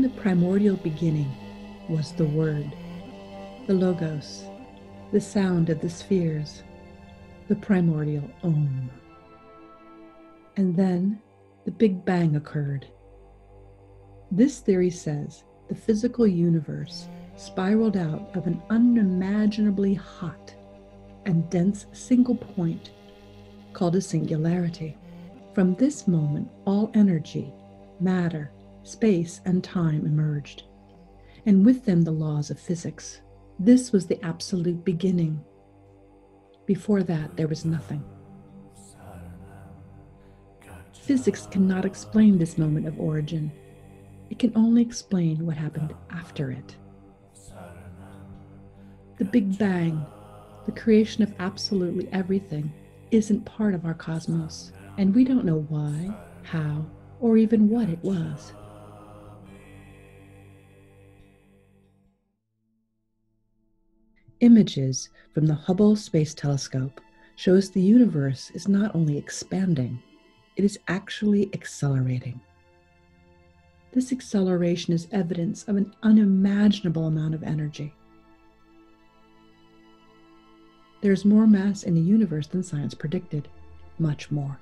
the primordial beginning was the Word, the Logos, the sound of the spheres, the primordial Om. And then the Big Bang occurred. This theory says the physical universe spiraled out of an unimaginably hot and dense single point called a singularity. From this moment, all energy, matter, space, and time emerged, and with them the laws of physics. This was the absolute beginning. Before that, there was nothing. Physics cannot explain this moment of origin. It can only explain what happened after it. The Big Bang, the creation of absolutely everything, isn't part of our cosmos, and we don't know why, how, or even what it was. Images from the Hubble Space Telescope shows the universe is not only expanding, it is actually accelerating. This acceleration is evidence of an unimaginable amount of energy. There's more mass in the universe than science predicted, much more.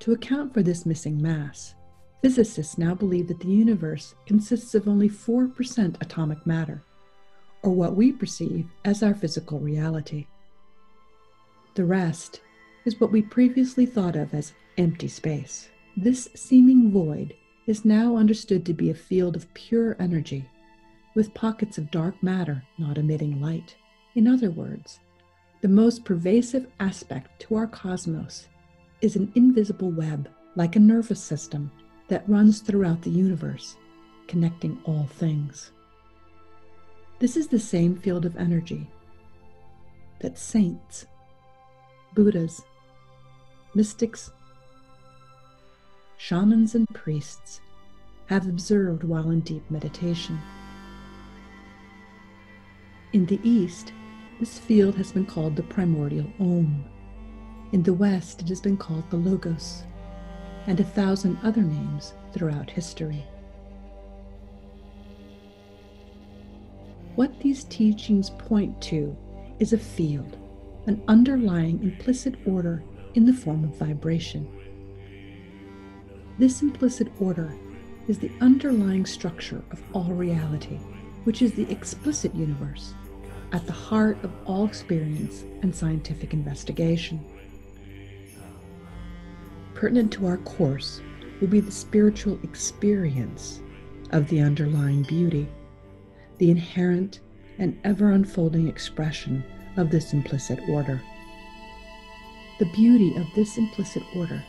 To account for this missing mass, physicists now believe that the universe consists of only 4% atomic matter, or what we perceive as our physical reality. The rest is what we previously thought of as empty space. This seeming void is now understood to be a field of pure energy, with pockets of dark matter not emitting light. In other words, the most pervasive aspect to our cosmos is an invisible web, like a nervous system, that runs throughout the universe, connecting all things. This is the same field of energy that saints, Buddhas, mystics, shamans, and priests have observed while in deep meditation. In the East, this field has been called the primordial Om. In the West, it has been called the Logos, and 1,000 other names throughout history. What these teachings point to is a field, an underlying implicit order in the form of vibration. This implicit order is the underlying structure of all reality, which is the explicit universe, at the heart of all experience and scientific investigation. Pertinent to our course will be the spiritual experience of the underlying beauty, the inherent and ever-unfolding expression of this implicit order. The beauty of this implicit order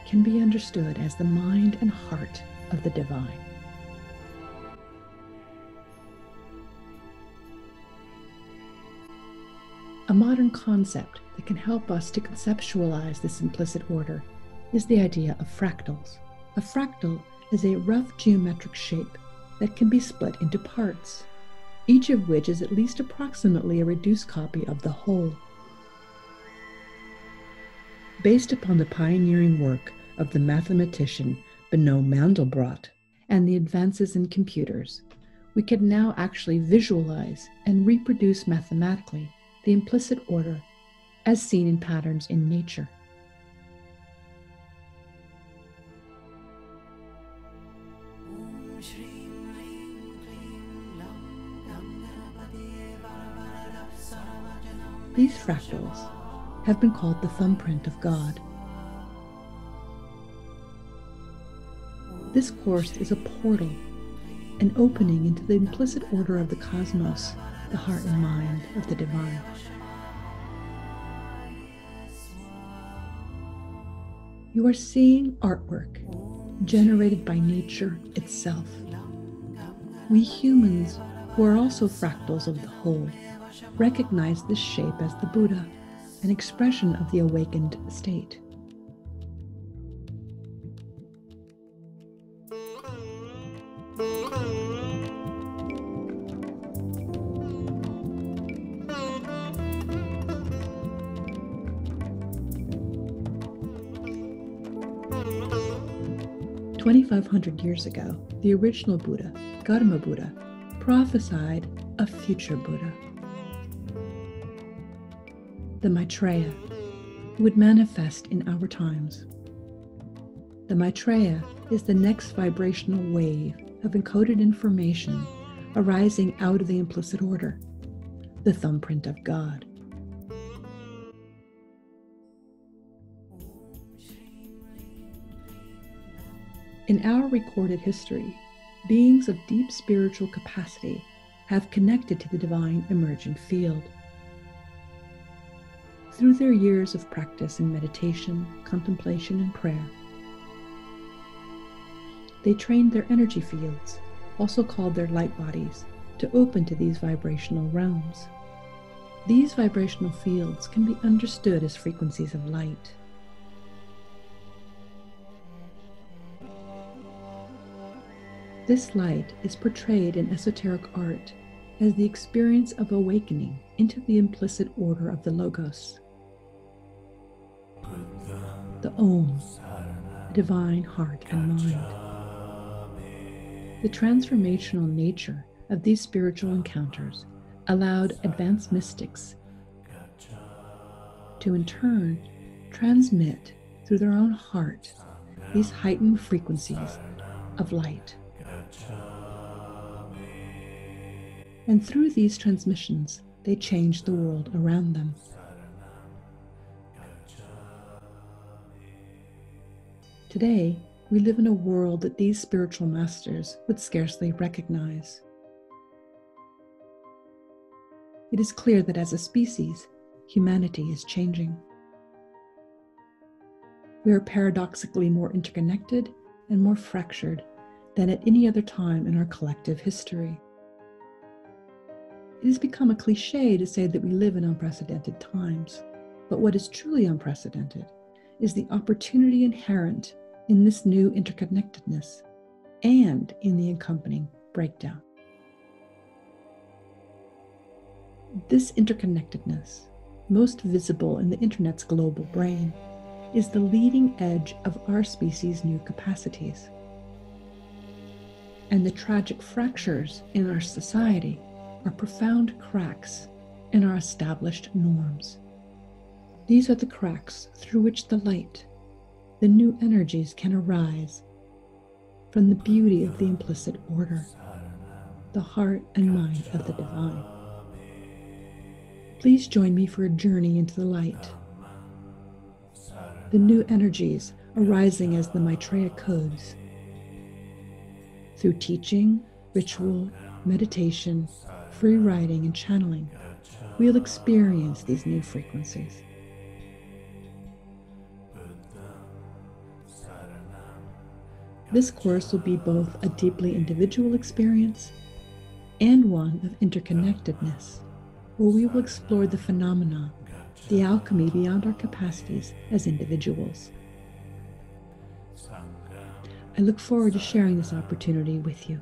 can be understood as the mind and heart of the divine. A modern concept that can help us to conceptualize this implicit order is the idea of fractals. A fractal is a rough geometric shape that can be split into parts, each of which is at least approximately a reduced copy of the whole. Based upon the pioneering work of the mathematician Benno Mandelbrot and the advances in computers, we can now actually visualize and reproduce mathematically the implicit order as seen in patterns in nature. These fractals have been called the thumbprint of God. This course is a portal, an opening into the implicit order of the cosmos, the heart and mind of the divine. You are seeing artwork generated by nature itself. We humans, who are also fractals of the whole, recognize this shape as the Buddha, an expression of the awakened state. "2,500 years ago, the original Buddha, Gautama Buddha prophesied a future Buddha, the Maitreya, who would manifest in our times. The Maitreya is the next vibrational wave of encoded information arising out of the implicit order, the thumbprint of God. In our recorded history, beings of deep spiritual capacity have connected to the divine emergent field. Through their years of practice in meditation, contemplation, and prayer, they trained their energy fields, also called their light bodies, to open to these vibrational realms. These vibrational fields can be understood as frequencies of light. This light is portrayed in esoteric art as the experience of awakening into the implicit order of the Logos, the Om, the divine heart and mind. The transformational nature of these spiritual encounters allowed advanced mystics to in turn transmit through their own heart these heightened frequencies of light. And through these transmissions, they changed the world around them. Today, we live in a world that these spiritual masters would scarcely recognize. It is clear that as a species, humanity is changing. We are paradoxically more interconnected and more fractured than at any other time in our collective history. It has become a cliche to say that we live in unprecedented times, but what is truly unprecedented is the opportunity inherent in this new interconnectedness and in the accompanying breakdown. This interconnectedness, most visible in the Internet's global brain, is the leading edge of our species' new capacities. And the tragic fractures in our society are profound cracks in our established norms. These are the cracks through which the light, the new energies can arise from the beauty of the implicit order, the heart and mind of the divine. Please join me for a journey into the light. The new energies arising as the Maitreya Codes. Through teaching, ritual, meditation, free writing, and channeling, we'll experience these new frequencies. This course will be both a deeply individual experience and one of interconnectedness, where we will explore the phenomena, the alchemy beyond our capacities as individuals. I look forward to sharing this opportunity with you.